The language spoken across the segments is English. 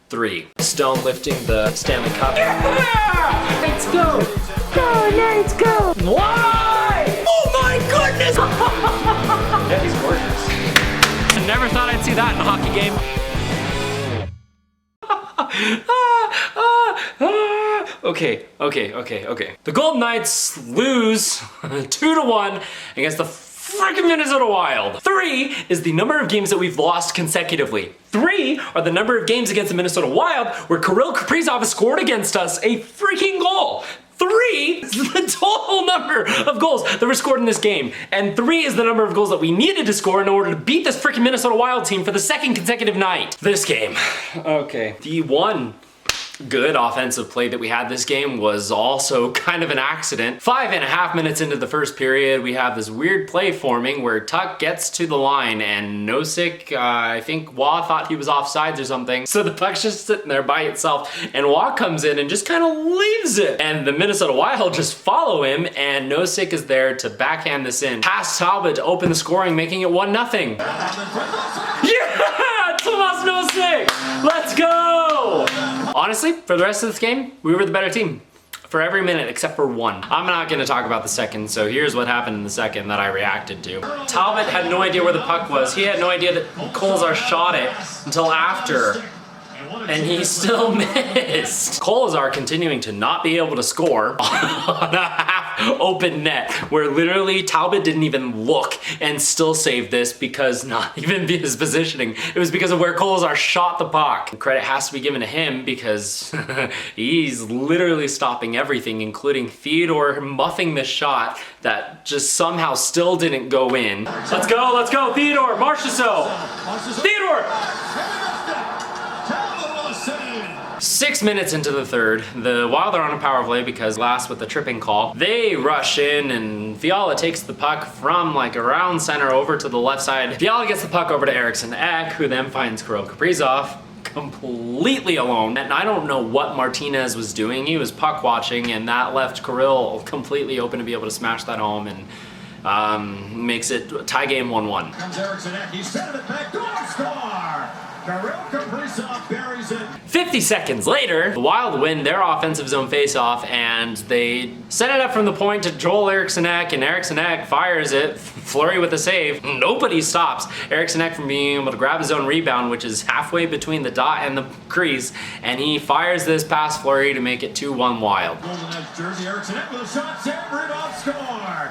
3. Stone lifting the Stanley Cup. Yeah! Let's go! Go, let's go! Why? Oh my goodness! Yeah, he's gorgeous. I never thought I'd see that in a hockey game. Okay. The Golden Knights lose 2-1 against the freaking Minnesota Wild. 3 is the number of games that we've lost consecutively. 3 are the number of games against the Minnesota Wild where Kirill Kaprizov has scored against us a freaking goal. 3 is the total number of goals that were scored in this game. And 3 is the number of goals that we needed to score in order to beat this freaking Minnesota Wild team for the second consecutive night. This game. Okay. The one good offensive play that we had this game was also kind of an accident. 5.5 minutes into the first period, we have this weird play forming where Tuck gets to the line and Nosek, I think Wah thought he was offsides or something. So the puck's just sitting there by itself and Wah comes in and just kind of leaves it. And the Minnesota Wild just follow him and Nosek is there to backhand this in. Past Talbot to open the scoring, making it 1-0. Yeah! Tomas Nosek! Let's go! Honestly, for the rest of this game, we were the better team. For every minute except for 1. I'm not gonna talk about the second, so here's what happened in the second that I reacted to. Talbot had no idea where the puck was. He had no idea that Kolesar shot it until after. And he still missed. Kolesar continuing to not be able to score on a half open net where literally Talbot didn't even look and still saved this because not even his positioning. It was because of where Kolesar shot the puck. Credit has to be given to him because he's literally stopping everything, including Theodore muffing the shot that just somehow still didn't go in. Let's go, Theodore, Marchessault! Theodore! 6 minutes into the third, the Wild are on a power play because last with the tripping call. They rush in and Fiala takes the puck from like around center over to the left side. Fiala gets the puck over to Eriksson Ek, who then finds Kirill Kaprizov completely alone. And I don't know what Martinez was doing. He was puck watching and that left Kirill completely open to be able to smash that home and makes it tie game 1-1. Comes Eriksson Ek, he's sent it back, door score! Kirill Kaprizov buries it. 50 seconds later, the Wild win their offensive zone faceoff and they set it up from the point to Joel Eriksson Ek, and Eriksson Ek fires it, Fleury with a save. Nobody stops Eriksson Ek from being able to grab his own rebound, which is halfway between the dot and the crease, and he fires this past Fleury to make it 2-1 Wild. Golden Knights jersey, Eriksson Ek with a shot, save, rebound, score!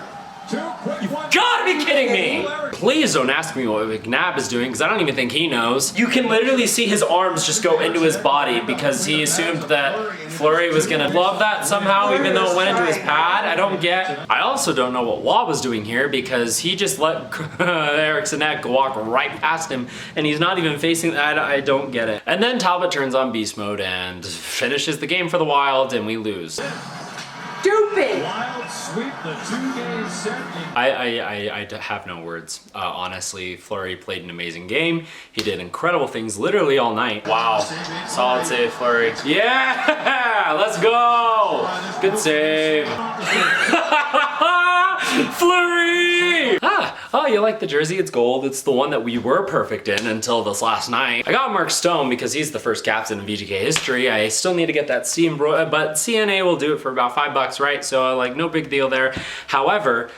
You gotta be kidding me! Please don't ask me what McNabb is doing, because I don't even think he knows. You can literally see his arms just go into his body because he assumed that Fleury was gonna love that somehow, even though it went into his pad. I don't get. I also don't know what Wah was doing here because he just let Eriksson Ek walk right past him, and he's not even facing. I don't get it. And then Talbot turns on beast mode and finishes the game for the Wild, and we lose. Stupid! Wild sweep the 2-game set. I have no words. Honestly, Fleury played an amazing game. He did incredible things literally all night. Wow. Solid save, Fleury. Yeah! Let's go! Good save. Fleury! Oh, you like the jersey? It's gold. It's the one that we were perfect in until this last night. I got Mark Stone because he's the first captain in VGK history. I still need to get that C embroidered, but CNA will do it for about $5, right? So like no big deal there. However,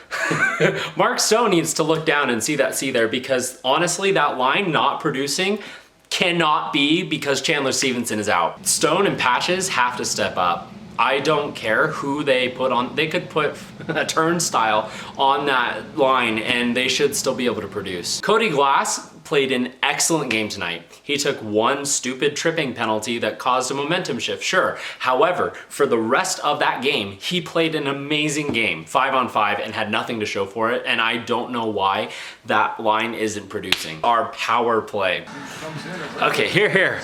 Mark Stone needs to look down and see that C there because honestly, that line not producing cannot be because Chandler Stevenson is out. Stone and Patches have to step up. I don't care who they put on. They could put a turnstile on that line and they should still be able to produce. Cody Glass played an excellent game tonight. He took one stupid tripping penalty that caused a momentum shift, sure. However, for the rest of that game, he played an amazing game, 5-on-5, and had nothing to show for it, and I don't know why that line isn't producing. Our power play. Okay, here.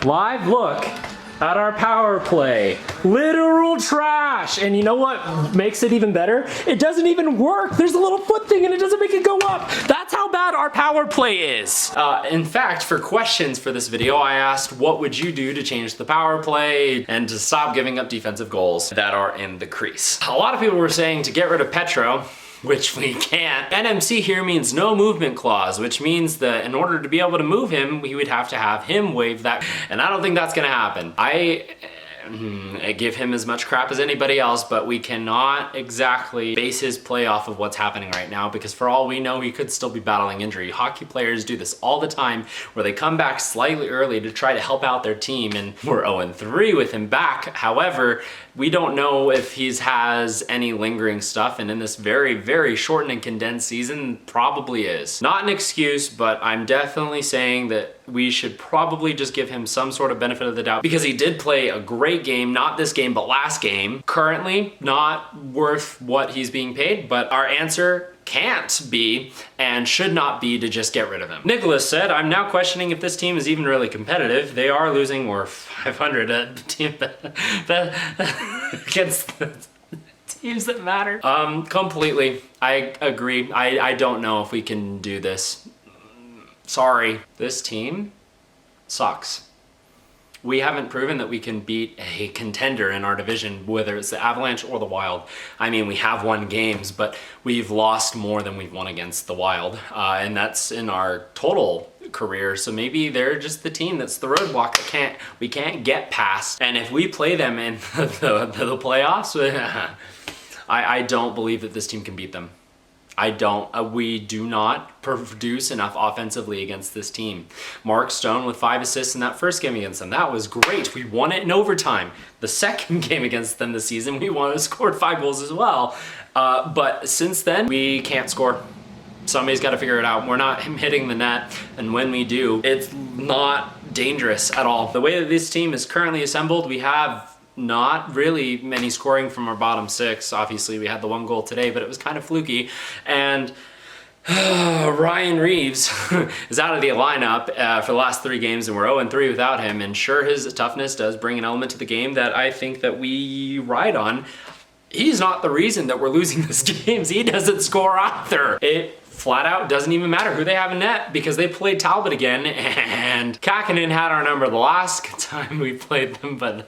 Live look at our power play. Literal trash. And you know what makes it even better? It doesn't even work. There's a little foot thing and it doesn't make it go up. That's how bad our power play is. In fact, for questions for this video, I asked, what would you do to change the power play and to stop giving up defensive goals that are in the crease? A lot of people were saying to get rid of Petro, which we can't. NMC here means no movement clause, which means that in order to be able to move him, we would have to have him waive that. And I don't think that's gonna happen. I give him as much crap as anybody else, but we cannot exactly base his play off of what's happening right now, because for all we know, he could still be battling injury. Hockey players do this all the time, where they come back slightly early to try to help out their team, and we're 0-3 with him back. However, we don't know if he has any lingering stuff, and in this very, very shortened and condensed season, probably is. Not an excuse, but I'm definitely saying that we should probably just give him some sort of benefit of the doubt, because he did play a great game, not this game, but last game. Currently, not worth what he's being paid, but our answer can't be and should not be to just get rid of him. Nicholas said, I'm now questioning if this team is even really competitive. They are losing, or 500 at the team against the teams that matter. Completely. I agree. I don't know if we can do this. Sorry. This team sucks. We haven't proven that we can beat a contender in our division, whether it's the Avalanche or the Wild. I mean, we have won games, but we've lost more than we've won against the Wild. And that's in our total career. So maybe they're just the team that's the roadblock that we can't get past. And if we play them in the playoffs, I don't believe that this team can beat them. We do not produce enough offensively against this team. Mark Stone with 5 assists in that first game against them. That was great. We won it in overtime. The second game against them this season, we scored 5 goals as well. But since then, we can't score. Somebody's got to figure it out. We're not hitting the net, and when we do, it's not dangerous at all. The way that this team is currently assembled, we have not really many scoring from our bottom 6. Obviously, we had the 1 goal today, but it was kind of fluky. And Ryan Reeves is out of the lineup for the last 3 games, and we're 0-3 without him. And sure, his toughness does bring an element to the game that I think that we ride on. He's not the reason that we're losing these games. He doesn't score either. It flat out doesn't even matter who they have in net, because they played Talbot again, and Kakinen had our number the last time we played them, but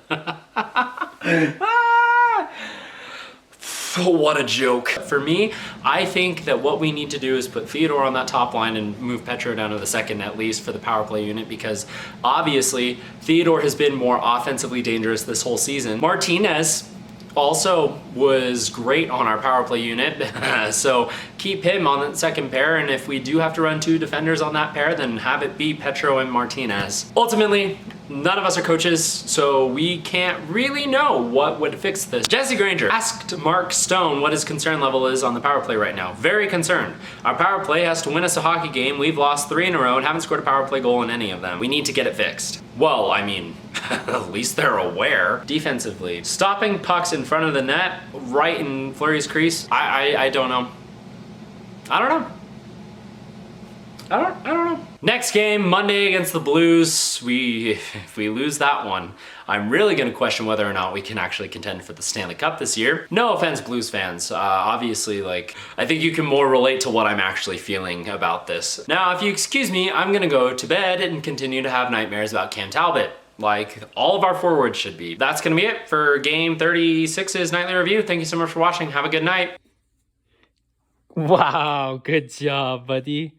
what a joke. For me, I think that what we need to do is put Theodore on that top line and move Petro down to the second, at least for the power play unit, because obviously Theodore has been more offensively dangerous this whole season. Martinez also was great on our power play unit, so keep him on that second pair, and if we do have to run 2 defenders on that pair, then have it be Petro and Martinez. Ultimately, none of us are coaches, so we can't really know what would fix this. Jesse Granger asked Mark Stone what his concern level is on the power play right now. Very concerned. Our power play has to win us a hockey game. We've lost 3 in a row and haven't scored a power play goal in any of them. We need to get it fixed. Well, I mean, at least they're aware. Defensively, stopping pucks in front of the net, right in Fleury's crease, I don't know. I don't know. Next game, Monday against the Blues. If we lose that one, I'm really gonna question whether or not we can actually contend for the Stanley Cup this year. No offense, Blues fans. Obviously, I think you can more relate to what I'm actually feeling about this. Now, if you excuse me, I'm gonna go to bed and continue to have nightmares about Cam Talbot, like all of our forwards should be. That's gonna be it for Game 36's Nightly Review. Thank you so much for watching. Have a good night. Wow, good job, buddy.